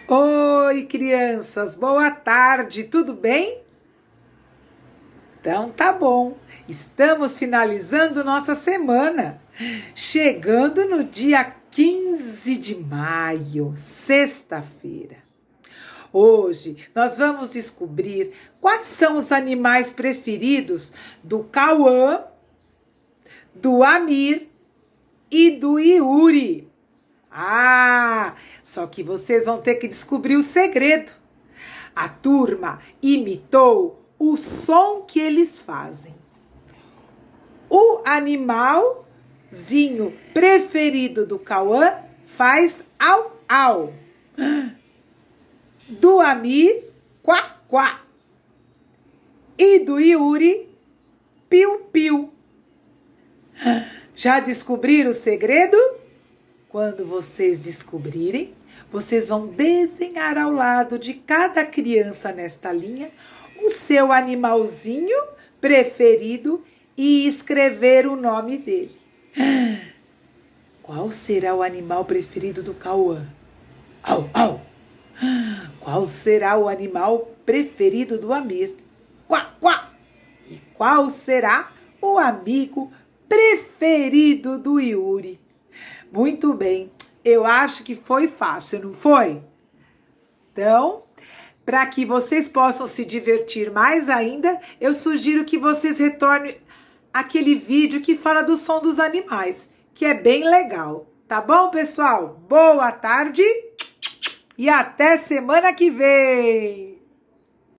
Oi, crianças, boa tarde, tudo bem? Então tá bom, estamos finalizando nossa semana, chegando no dia 15 de maio, sexta-feira. Hoje nós vamos descobrir quais são os animais preferidos do Cauã, do Amir e do Yuri. Só que vocês vão ter que descobrir o segredo. A turma imitou o som que eles fazem. O animalzinho preferido do Cauã faz au au. Do Amir, quá quá. E do Yuri, piu piu. Já descobriram o segredo? Quando vocês descobrirem, vocês vão desenhar ao lado de cada criança nesta linha o seu animalzinho preferido e escrever o nome dele. Qual será o animal preferido do Cauã? Au, au! Qual será o animal preferido do Amir? Quá, quá! E qual será o amigo preferido do Yuri? Muito bem, eu acho que foi fácil, não foi? Então, para que vocês possam se divertir mais ainda, eu sugiro que vocês retornem aquele vídeo que fala do som dos animais, que é bem legal. Tá bom, pessoal? Boa tarde e até semana que vem!